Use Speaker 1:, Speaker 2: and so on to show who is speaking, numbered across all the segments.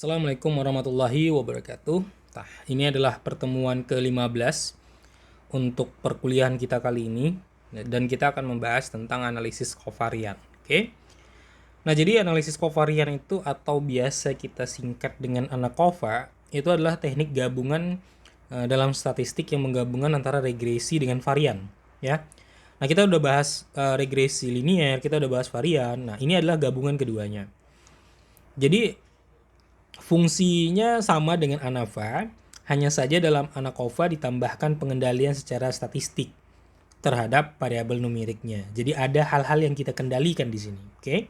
Speaker 1: Assalamualaikum warahmatullahi wabarakatuh. Nah, ini adalah pertemuan ke-15 untuk perkuliahan kita kali ini dan kita akan membahas tentang analisis kovarian. Oke. Nah, jadi analisis kovarian itu atau biasa kita singkat dengan ANAKOVA itu adalah teknik gabungan dalam statistik yang menggabungkan antara regresi dengan varian, ya. Nah, kita udah bahas regresi linier, kita udah bahas varian. Nah, ini adalah gabungan keduanya. Jadi fungsinya sama dengan ANAVA, hanya saja dalam ANAKOVA ditambahkan pengendalian secara statistik terhadap variabel numeriknya. Jadi ada hal-hal yang kita kendalikan di sini, oke?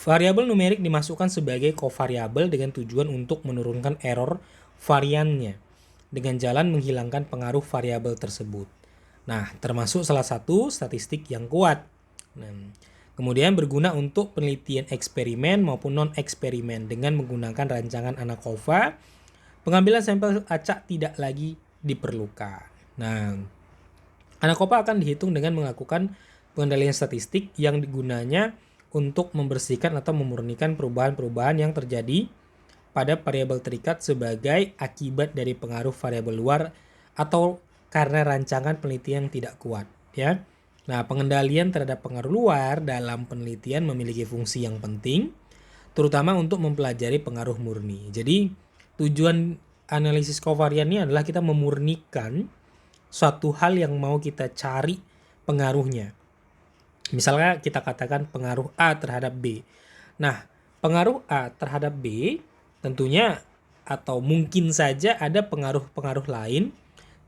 Speaker 1: Variabel numerik dimasukkan sebagai kovariabel dengan tujuan untuk menurunkan error variannya dengan jalan menghilangkan pengaruh variabel tersebut. Nah, termasuk salah satu statistik yang kuat. Nah, kemudian berguna untuk penelitian eksperimen maupun non-eksperimen dengan menggunakan rancangan ANAKOVA. Pengambilan sampel acak tidak lagi diperlukan. Nah, ANAKOVA akan dihitung dengan melakukan pengendalian statistik yang digunanya untuk membersihkan atau memurnikan perubahan-perubahan yang terjadi pada variabel terikat sebagai akibat dari pengaruh variabel luar atau karena rancangan penelitian yang tidak kuat, ya. Nah, pengendalian terhadap pengaruh luar dalam penelitian memiliki fungsi yang penting, terutama untuk mempelajari pengaruh murni. Jadi, tujuan analisis kovarian ini adalah kita memurnikan suatu hal yang mau kita cari pengaruhnya. Misalnya kita katakan pengaruh A terhadap B. Nah, pengaruh A terhadap B tentunya atau mungkin saja ada pengaruh-pengaruh lain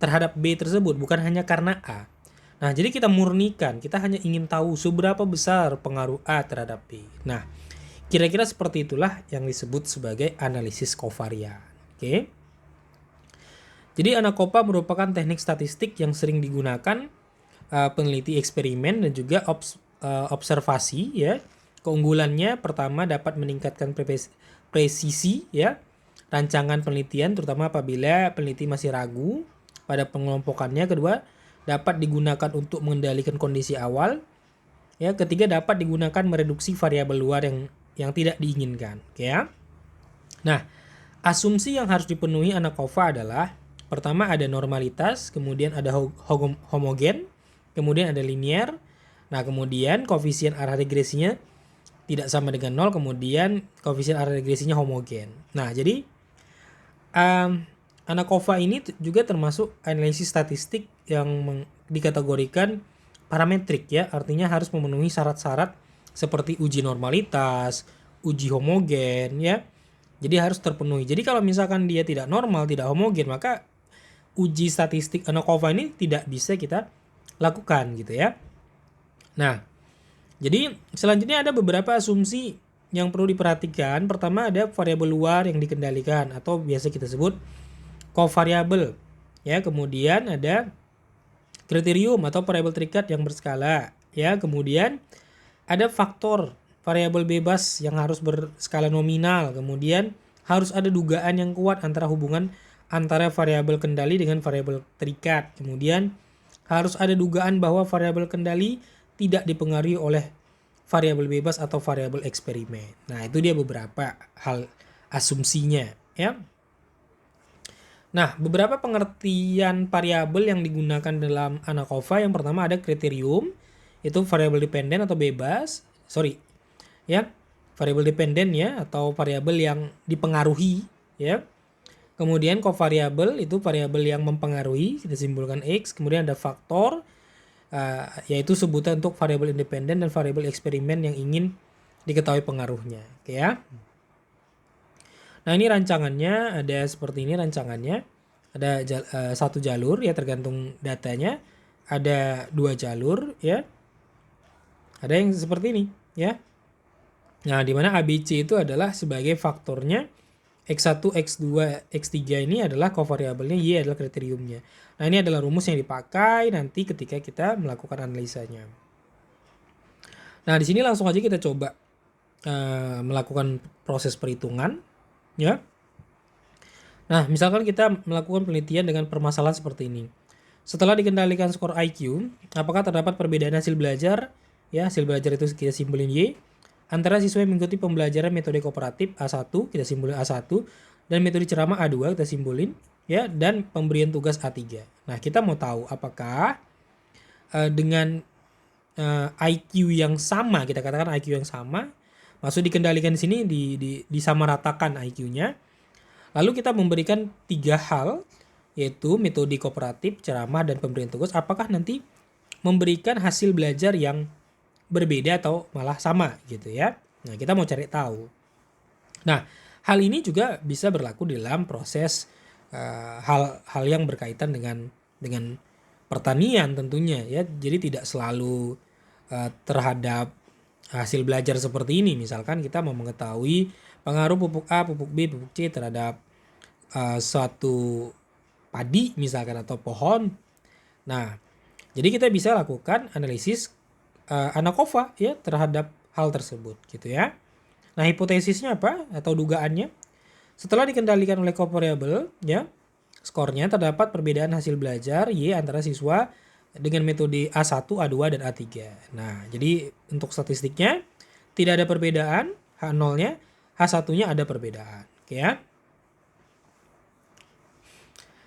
Speaker 1: terhadap B tersebut, bukan hanya karena A. Nah, jadi kita murnikan, kita hanya ingin tahu seberapa besar pengaruh A terhadap B. Nah, kira-kira seperti itulah yang disebut sebagai analisis kovarian. Oke. Jadi ANAKOVA merupakan teknik statistik yang sering digunakan peneliti eksperimen dan juga observasi, ya. Keunggulannya pertama dapat meningkatkan presisi, ya, rancangan penelitian terutama apabila peneliti masih ragu pada pengelompokannya. Kedua, dapat digunakan untuk mengendalikan kondisi awal. Ya, ketiga dapat digunakan mereduksi variabel luar yang tidak diinginkan, ya. Nah, asumsi yang harus dipenuhi ANAKOVA adalah pertama ada normalitas, kemudian ada homogen, kemudian ada linear. Nah, kemudian koefisien arah regresinya tidak sama dengan 0, kemudian koefisien arah regresinya homogen. Nah, jadi ANAKOVA ini juga termasuk analisis statistik yang dikategorikan parametrik, ya, artinya harus memenuhi syarat-syarat seperti uji normalitas, uji homogen, ya. Jadi harus terpenuhi. Jadi kalau misalkan dia tidak normal, tidak homogen, maka uji statistik ANAKOVA ini tidak bisa kita lakukan gitu, ya. Nah, jadi selanjutnya ada beberapa asumsi yang perlu diperhatikan. Pertama ada variabel luar yang dikendalikan atau biasa kita sebut kovariabel, ya. Kemudian ada kriterium atau variabel terikat yang berskala, ya. Kemudian ada faktor variabel bebas yang harus berskala nominal. Kemudian harus ada dugaan yang kuat antara hubungan antara variabel kendali dengan variabel terikat. Kemudian harus ada dugaan bahwa variabel kendali tidak dipengaruhi oleh variabel bebas atau variabel eksperimen. Nah, itu dia beberapa hal asumsinya, ya. Nah, beberapa pengertian variabel yang digunakan dalam ANAKOVA. Yang pertama ada kriterium, itu variabel dependen atau bebas. Ya. Variabel dependen, ya, atau variabel yang dipengaruhi, ya. Kemudian kovariabel itu variabel yang mempengaruhi, kita simpulkan X. Kemudian ada faktor, yaitu sebutan untuk variabel independen dan variabel eksperimen yang ingin diketahui pengaruhnya. Oke, ya. Nah, ini rancangannya ada seperti ini rancangannya. Ada satu jalur, ya, tergantung datanya. Ada 2 jalur, ya. Ada yang seperti ini, ya. Nah, di mana ABC itu adalah sebagai faktornya. X1, X2, X3 ini adalah kovariabelnya, Y adalah kriteriumnya. Nah, ini adalah rumus yang dipakai nanti ketika kita melakukan analisanya. Nah, di sini langsung aja kita coba melakukan proses perhitungan, ya. Nah, misalkan kita melakukan penelitian dengan permasalahan seperti ini. Setelah dikendalikan skor IQ, apakah terdapat perbedaan hasil belajar? Ya, hasil belajar itu kita simpulin Y antara siswa yang mengikuti pembelajaran metode kooperatif A1, kita simbolin A1, dan metode ceramah A2, kita simbolin ya, dan pemberian tugas A3. Nah, kita mau tahu apakah dengan IQ yang sama, kita katakan IQ yang sama, maksud dikendalikan di sini, disamaratakan IQ-nya. Lalu kita memberikan 3 hal, yaitu metode kooperatif, ceramah, dan pemberian tugas. Apakah nanti memberikan hasil belajar yang berbeda atau malah sama gitu ya. Nah, kita mau cari tahu. Nah, hal ini juga bisa berlaku dalam proses hal yang berkaitan dengan pertanian tentunya ya. Jadi tidak selalu terhadap hasil belajar seperti ini. Misalkan kita mau mengetahui pengaruh pupuk A, pupuk B, pupuk C terhadap suatu padi misalkan atau pohon. Nah, jadi kita bisa lakukan analisis ANAKOVA ya terhadap hal tersebut gitu ya. Nah, hipotesisnya apa atau dugaannya? Setelah dikendalikan oleh variabel ya, skornya terdapat perbedaan hasil belajar Y antara siswa dengan metode A1, A2, dan A3. Nah, jadi untuk statistiknya tidak ada perbedaan, H0-nya, H1-nya ada perbedaan. Oke ya.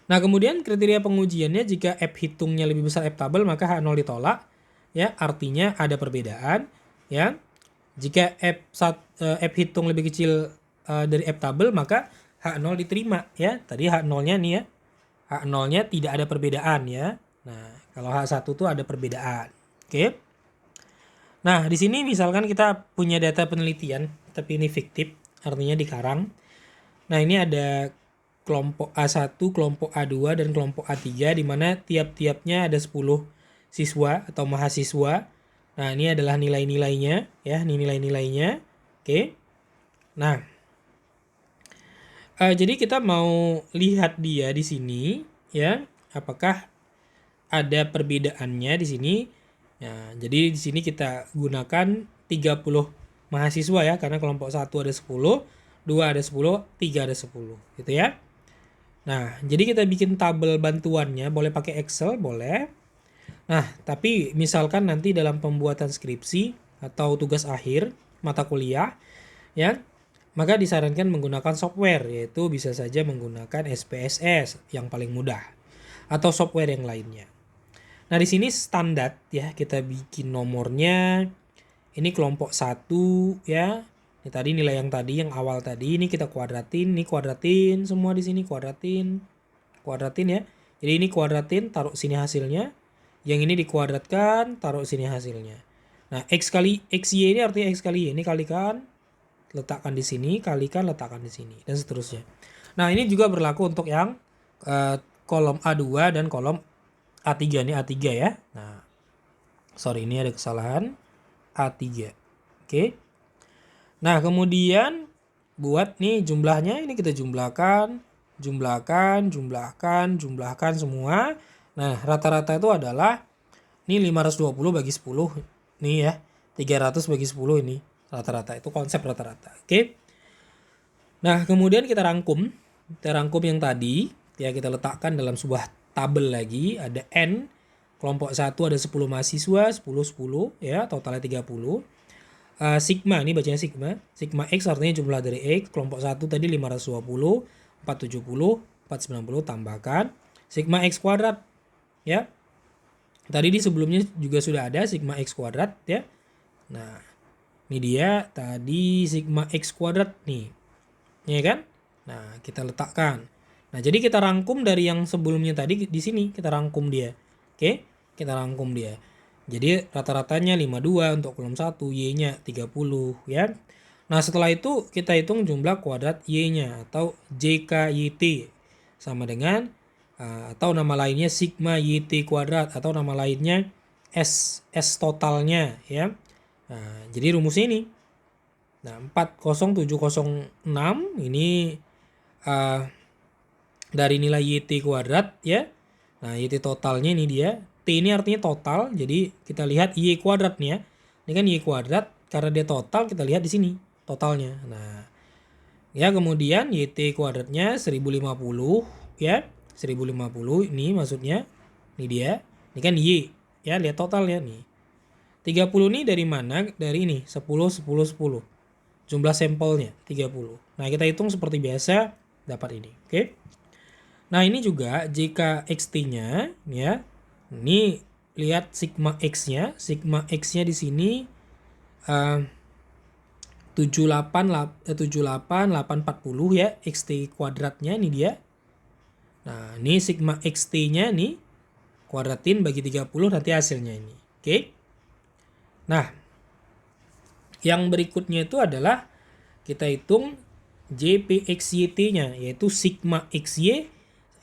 Speaker 1: Nah, kemudian kriteria pengujiannya, jika F hitungnya lebih besar F tabel, maka H0 ditolak. Ya, artinya ada perbedaan. Ya, jika F hitung lebih kecil dari F tabel, maka H0 diterima. Ya, tadi H0-nya nih ya, H0-nya tidak ada perbedaan ya. Nah, kalau H1 tuh ada perbedaan. Oke. Nah, di sini misalkan kita punya data penelitian, tapi ini fiktif, artinya dikarang. Nah, ini ada kelompok A1, kelompok A2, dan kelompok A3, di mana tiap-tiapnya ada 10 siswa atau mahasiswa. Nah, ini adalah nilai-nilainya, ya, ini nilai-nilainya. Oke. Nah, jadi kita mau lihat dia di sini, ya, apakah ada perbedaannya di sini. Nah, jadi di sini kita gunakan 30 mahasiswa ya, karena kelompok 1 ada 10, 2 ada 10, 3 ada 10 gitu ya. Nah, jadi kita bikin tabel bantuannya, boleh pakai Excel, boleh. Nah, tapi misalkan nanti dalam pembuatan skripsi atau tugas akhir mata kuliah ya, maka disarankan menggunakan software, yaitu bisa saja menggunakan SPSS yang paling mudah atau software yang lainnya. Nah, di sini standar ya, kita bikin nomornya. Ini kelompok 1 ya. Ini tadi nilai yang tadi yang awal tadi, ini kita kuadratin, ini kuadratin semua di sini, kuadratin ya. Jadi ini kuadratin, taruh sini hasilnya. Yang ini dikuadratkan, taruh sini hasilnya. Nah, X kali XY ini artinya X kali Y. Ini kalikan, letakkan di sini, kalikan, letakkan di sini, dan seterusnya. Nah, ini juga berlaku untuk yang kolom A2 dan kolom A3. Ini A3 ya. Nah, sorry, ini ada kesalahan. A3. Oke. Nah, kemudian buat nih jumlahnya, ini kita jumlahkan semua. Nah, rata-rata itu adalah ini 520 bagi 10 nih ya. 300 bagi 10 ini rata-rata, itu konsep rata-rata. Oke. Nah, kemudian kita rangkum yang tadi ya, kita letakkan dalam sebuah tabel lagi. Ada N, kelompok 1 ada 10 mahasiswa, 10 ya, totalnya 30. Sigma, ini bacanya sigma X artinya jumlah dari X. Kelompok 1 tadi 520, 470, 490, tambahkan sigma X kuadrat ya. Tadi di sebelumnya juga sudah ada sigma X kuadrat ya. Nah, ini dia tadi sigma X kuadrat nih, ya kan? Nah, kita letakkan. Nah, jadi kita rangkum dari yang sebelumnya tadi di sini, kita rangkum dia. Oke, kita rangkum dia. Jadi rata-ratanya 52 untuk kolom 1, Y-nya 30 ya. Nah, setelah itu kita hitung jumlah kuadrat Y-nya atau JKYT sama dengan atau nama lainnya sigma YT kuadrat, atau nama lainnya S totalnya ya. Nah, jadi rumusnya ini. Nah, 40706 ini dari nilai YT kuadrat ya. Nah, YT totalnya ini dia. T ini artinya total. Jadi kita lihat Y kuadrat nih ya. Ini kan Y kuadrat, karena dia total kita lihat di sini totalnya. Nah, ya, kemudian YT kuadratnya 1050 ya. 1050 ini maksudnya. Ini dia. Ini kan Y ya, lihat totalnya nih. 30 ini dari mana? Dari ini, 10, 10, 10. Jumlah sampelnya 30. Nah, kita hitung seperti biasa, dapat ini. Oke. Nah, ini juga jika XT-nya, ya. Ini lihat sigma X-nya. Sigma X-nya di sini 78,840 ya. XT kuadratnya ini dia. Nah, ini sigma XT-nya nih. Kuadratin bagi 30 nanti hasilnya ini. Oke. Nah, yang berikutnya itu adalah kita hitung JPXYT-nya, yaitu sigma XY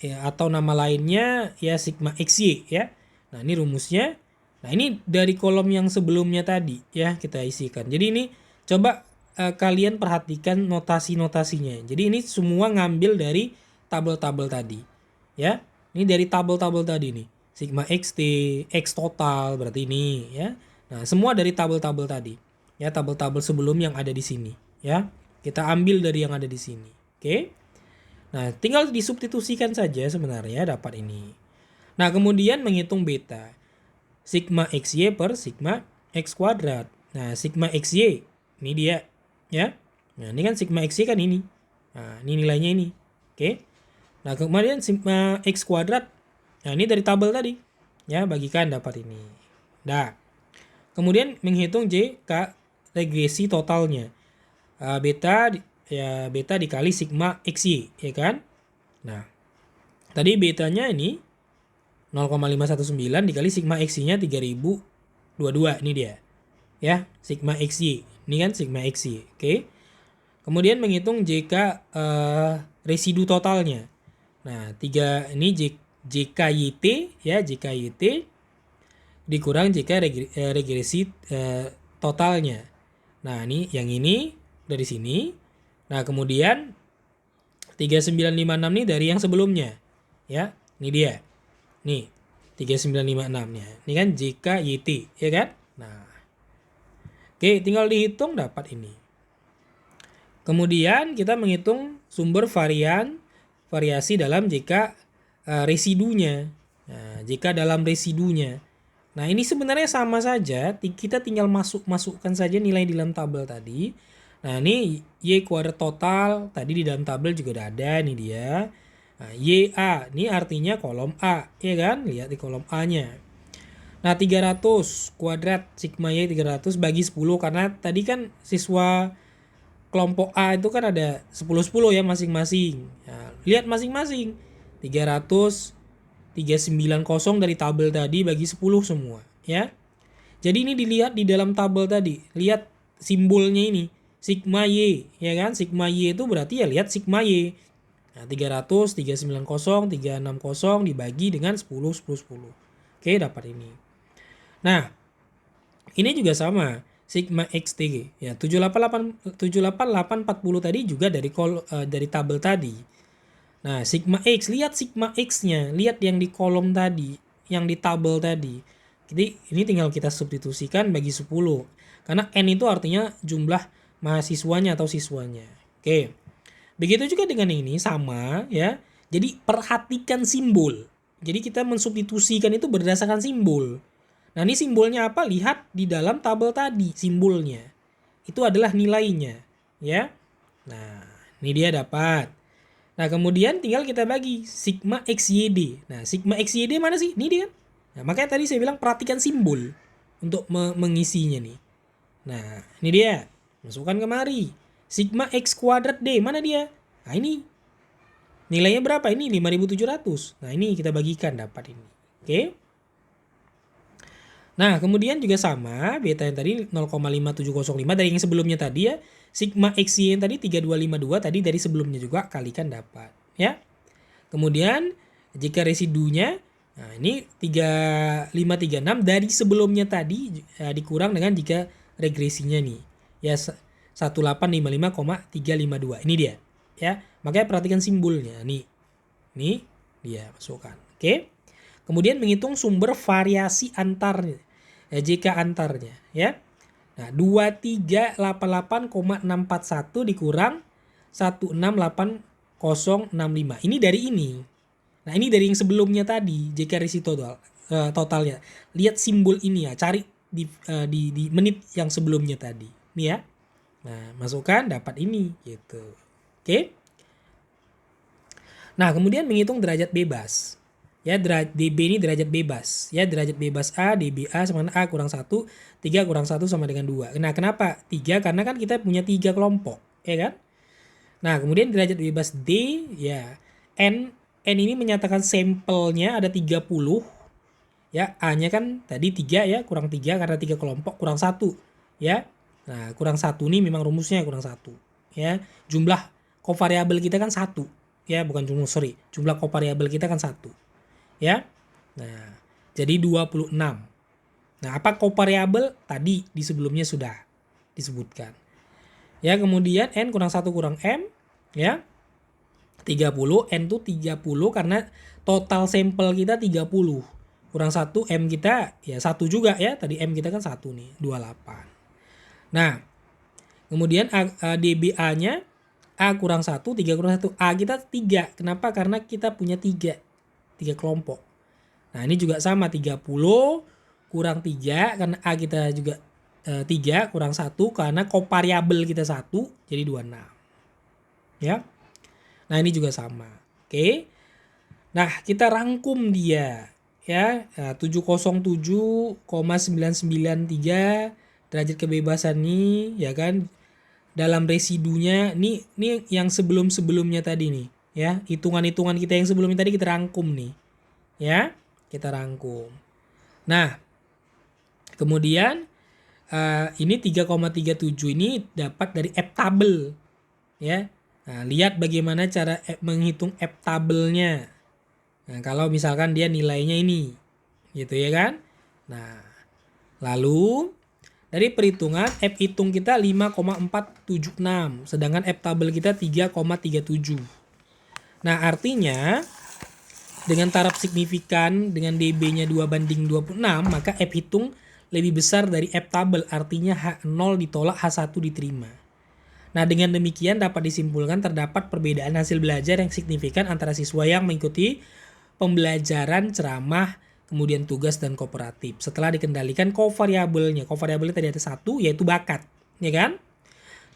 Speaker 1: ya, atau nama lainnya ya sigma XY ya. Nah, ini rumusnya. Nah, ini dari kolom yang sebelumnya tadi ya kita isikan. Jadi ini coba kalian perhatikan notasi-notasinya. Jadi ini semua ngambil dari tabel-tabel tadi. Ya. Ini dari tabel-tabel tadi nih. Sigma XT, X total berarti ini ya. Nah, semua dari tabel-tabel tadi. Ya, tabel-tabel sebelum yang ada di sini ya. Kita ambil dari yang ada di sini. Oke. Nah, tinggal disubstitusikan saja sebenarnya dapat ini. Nah, kemudian menghitung beta. Sigma XY per sigma X kuadrat. Nah, sigma XY ini dia ya. Nah, ini kan sigma XY kan ini. Nah, ini nilainya ini. Oke. Nah, kemudian sigma X kuadrat. Nah, ini dari tabel tadi. Ya, bagikan dapat ini. Nah, kemudian menghitung JK regresi totalnya. Beta dikali sigma XY, ya kan? Nah, tadi betanya ini 0,519 dikali sigma XY-nya 3022, ini dia. Ya, sigma XY. Ini kan sigma XY, oke? Kemudian menghitung JK residu totalnya. Nah, ini JKYT ya, JKYT dikurang JK regresi totalnya. Nah, ini yang ini dari sini. Nah, kemudian 3956 nih dari yang sebelumnya. Ya, ini dia. Nih, 3956-nya. Ini kan JKYT, ya kan? Nah. Oke, tinggal dihitung dapat ini. Kemudian kita menghitung sumber variasi dalam JK residunya. Nah, JK dalam residunya. Nah, ini sebenarnya sama saja, kita tinggal masukkan saja nilai di dalam tabel tadi. Nah, ini Y kuadrat total, tadi di dalam tabel juga udah ada, ini dia. Nah, YA, ini artinya kolom A, ya kan? Lihat di kolom A-nya. Nah, 300 kuadrat sigma Y 300 bagi 10, karena tadi kan siswa kelompok A itu kan ada 10-10 ya masing-masing. Nah, lihat masing-masing. 300 390 dari tabel tadi bagi 10 semua ya. Jadi ini dilihat di dalam tabel tadi. Lihat simbolnya ini. Sigma Y ya kan. Sigma Y itu berarti ya lihat sigma Y. Nah, 300, 390, 360 dibagi dengan 10, 10, 10. Oke, dapat ini. Nah, ini juga sama. Sigma XT ya 78840 tadi juga dari tabel tadi. Nah, sigma X, lihat sigma X-nya, lihat yang di kolom tadi, yang di tabel tadi. Jadi ini tinggal kita substitusikan bagi 10. Karena N itu artinya jumlah mahasiswanya atau siswanya. Oke. Begitu juga dengan ini sama ya. Jadi perhatikan simbol. Jadi kita mensubstitusikan itu berdasarkan simbol. Nah, ini simbolnya apa? Lihat di dalam tabel tadi simbolnya. Itu adalah nilainya, ya. Nah, ini dia dapat. Nah, kemudian tinggal kita bagi sigma XYD. Nah, sigma XYD mana sih? Ini dia. Nah, makanya tadi saya bilang perhatikan simbol untuk mengisinya nih. Nah, ini dia. Masukkan kemari. Sigma X kuadrat D, mana dia? Nah, ini. Nilainya berapa? Ini 5.700. Nah, ini kita bagikan dapat ini. Oke. Nah, kemudian juga sama, beta yang tadi 0,5705 dari yang sebelumnya tadi ya. Sigma XY yang tadi 3252 tadi dari sebelumnya juga kalikan dapat, ya. Kemudian jika residunya, nah ini 3536 dari sebelumnya tadi dikurang dengan jika regresinya nih. Ya 1855,352. Ini dia, ya. Makanya perhatikan simbolnya nih. Nih dia masukkan. Oke. Kemudian menghitung sumber variasi antarnya. JK antarnya, ya. Nah, 2388,641 dikurang 168065. Ini dari ini. Nah, ini dari yang sebelumnya tadi, JK resi totalnya. Lihat simbol ini ya, cari di menit yang sebelumnya tadi. Nih ya. Nah, masukkan dapat ini gitu. Oke. Nah, kemudian menghitung derajat bebas. Ya, dB ini derajat bebas. Ya, derajat bebas A, dBA sama A kurang 1, 3 kurang 1 sama dengan 2. Nah, kenapa 3? Karena kan kita punya 3 kelompok, ya kan? Nah, kemudian derajat bebas D, ya, N ini menyatakan sampelnya ada 30. Ya, A-nya kan tadi 3 ya, kurang 3 karena 3 kelompok, kurang 1. Ya, nah kurang 1 nih memang rumusnya kurang 1. Ya, jumlah kovariabel kita kan 1. Ya, bukan jumlah kovariabel kita kan 1. Ya, nah jadi 26. Nah, apa kovariabel? Tadi di sebelumnya sudah disebutkan. Ya, kemudian N kurang 1 kurang M. Ya, 30. N itu 30 karena total sampel kita 30. Kurang 1 M kita ya 1 juga ya. Tadi M kita kan 1 nih, 28. Nah, kemudian dBA-nya A kurang 1, 3 kurang 1. A kita 3. Kenapa? Karena kita punya 3 kelompok. Nah, ini juga sama 30 kurang 3 karena A kita juga 3 kurang 1 karena kovariabel kita 1 jadi 26. Ya. Nah, ini juga sama. Oke. Nah, kita rangkum dia ya. 707,993 derajat kebebasan nih ya kan. Dalam residunya nih yang sebelum-sebelumnya tadi nih ya. Hitungan-hitungan kita yang sebelumnya tadi kita rangkum nih. Ya, kita rangkum. Nah, kemudian ini 3,37 ini dapat dari F-table ya. Nah, lihat bagaimana cara menghitung F-table-nya. Nah, kalau misalkan dia nilainya ini gitu ya kan. Nah, lalu dari perhitungan F hitung kita 5,476 sedangkan F-table kita 3,37. Nah, artinya dengan taraf signifikan dengan dB-nya 2/26, maka F hitung lebih besar dari F-table, artinya H0 ditolak H1 diterima. Nah, dengan demikian dapat disimpulkan terdapat perbedaan hasil belajar yang signifikan antara siswa yang mengikuti pembelajaran ceramah, kemudian tugas dan kooperatif. Setelah dikendalikan kovariabelnya. Kovariabelnya tadi ada 1 yaitu bakat, ya kan?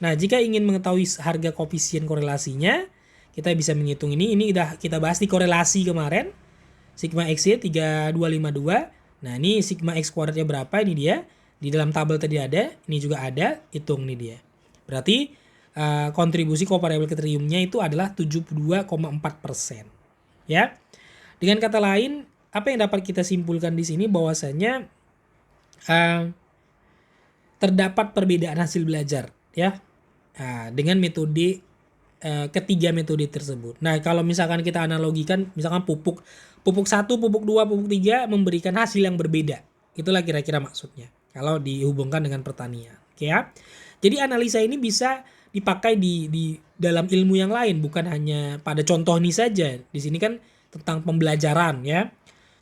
Speaker 1: Nah, jika ingin mengetahui harga koefisien korelasinya, kita bisa menghitung ini udah kita bahas di korelasi kemarin. Sigma X-nya 3252. Nah, ini sigma X kuadratnya berapa? Ini dia. Di dalam tabel tadi ada, ini juga ada, hitung nih dia. Berarti kontribusi kovariabel keteriumnya itu adalah 72,4%. Ya. Dengan kata lain, apa yang dapat kita simpulkan di sini bahwasanya terdapat perbedaan hasil belajar ya. Dengan metode ketiga metode tersebut. Nah, kalau misalkan kita analogikan misalkan pupuk 1, pupuk 2, pupuk 3 memberikan hasil yang berbeda. Itulah kira-kira maksudnya kalau dihubungkan dengan pertanian. Oke ya. Jadi analisa ini bisa dipakai di dalam ilmu yang lain, bukan hanya pada contoh ini saja. Di sini kan tentang pembelajaran ya.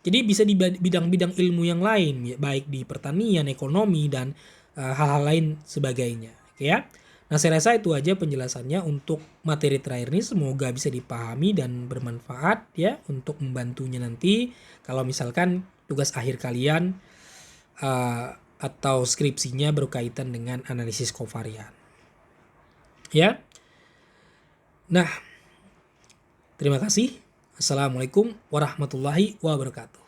Speaker 1: Jadi bisa di bidang-bidang ilmu yang lain, ya, baik di pertanian, ekonomi dan hal-hal lain sebagainya. Oke ya. Nah, saya rasa itu aja penjelasannya untuk materi terakhir ini. Semoga bisa dipahami dan bermanfaat ya untuk membantunya nanti kalau misalkan tugas akhir kalian atau skripsinya berkaitan dengan analisis kovarian. Ya. Nah, terima kasih. Assalamualaikum warahmatullahi wabarakatuh.